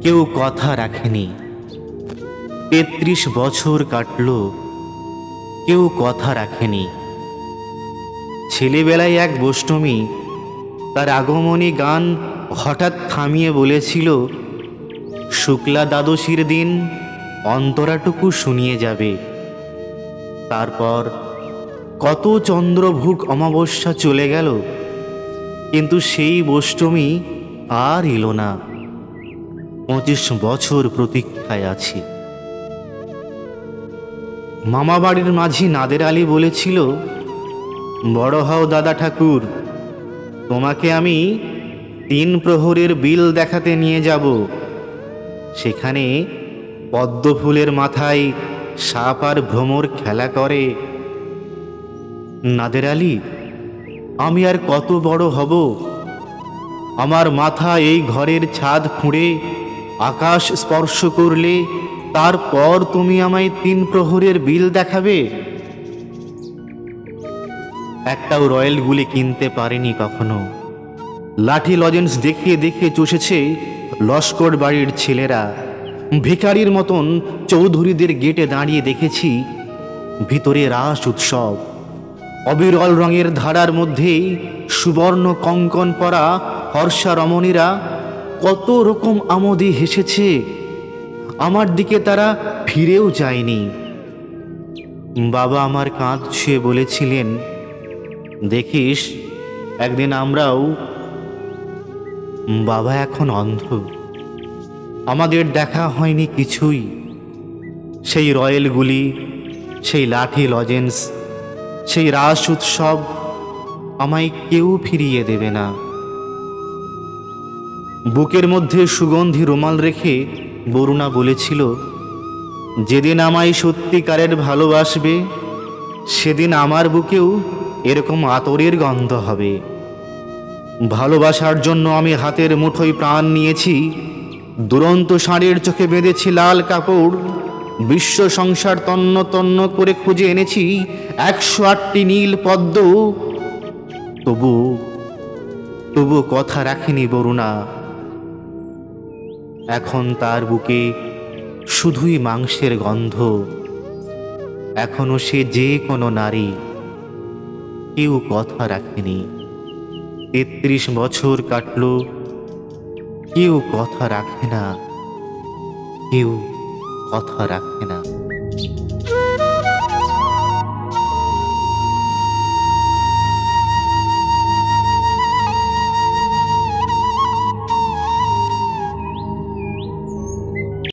কেউ কথা রাখেনি। ৩৩ বছর কাটল, কেউ কথা রাখেনি। ছেলেবেলায় এক বৈষ্ণবী তার আগমনী গান হঠাৎ থামিয়ে বলেছিল, শুক্লা দ্বাদশীর দিন অন্তরাটুকু শুনিয়ে যাবে। তারপর কত চন্দ্রভুগ অমাবস্যা চলে গেল, কিন্তু সেই বৈষ্ণবী আর এলো না। 25 বছর প্রতীক্ষায় আছি। মামাবাড়ির মাঝি নাদের আলী বলেছিল, বড় হও দাদা ঠাকুর, তোমাকে আমি 3 প্রহরের বিল দেখাতে নিয়ে যাব। সেখানে পদ্মফুলের মাথায় সাপ আর ভ্রমর খেলা করে। নাদের আলী, আমি আর কত বড় হব? আমার মাথা এই ঘরের ছাদ ফুঁড়ে আকাশ স্পর্শ করলে তারপর তুমি আমায় 3 প্রহরের বিল দেখাবে? একটাও রয়্যাল গুলি কিনতে পারেনি কখনো। লাঠি লজেন্স দেখিয়ে দেখিয়ে চষেছে লস্কর বাড়ির ছেলেরা। ভিখারির মতন চৌধুরীদের গেটে দাঁড়িয়ে দেখেছি ভিতরে রাস উৎসব। অবিরল রঙের ধারার মধ্যেই সুবর্ণ কঙ্কন পরা হর্ষা রমণীরা কত রকম আমোদে হেসেছে। আমার দিকে তারা ফিরেও যায়নি। বাবা আমার কাঁধ ছুঁয়ে বলেছিলেন, দেখিস একদিন আমরাও। বাবা এখন অন্ধ, আমাদের দেখা হয়নি কিছুই। সেই রয়েলগুলি, সেই লাঠি লজেন্স, সেই রাস উৎসব আমায় কেউ ফিরিয়ে দেবে না। বুকের মধ্যে সুগন্ধি রুমাল রেখে বরুণা বলেছিল, যেদিন আমায় সত্যিকারের ভালোবাসবে সেদিন আমার বুকেও এরকম আতরের গন্ধ হবে। ভালোবাসার জন্য আমি হাতের মুঠোয় প্রাণ নিয়েছি। দুরন্ত ষাঁড়ের চোখে বেঁধেছি লাল কাপড়। বিশ্ব সংসার তন্ন তন্ন করে খুঁজে এনেছি 108টি নীল পদ্ম। তবু কথা রাখেনি বরুণা। এখন তার বুকে শুধুই মাংসের গন্ধ। এখনো সে যে কোনো নারী, কেউ কথা রাখেনি। 33 বছর কাটল, কেউ কথা রাখে না, কেউ কথা রাখে না।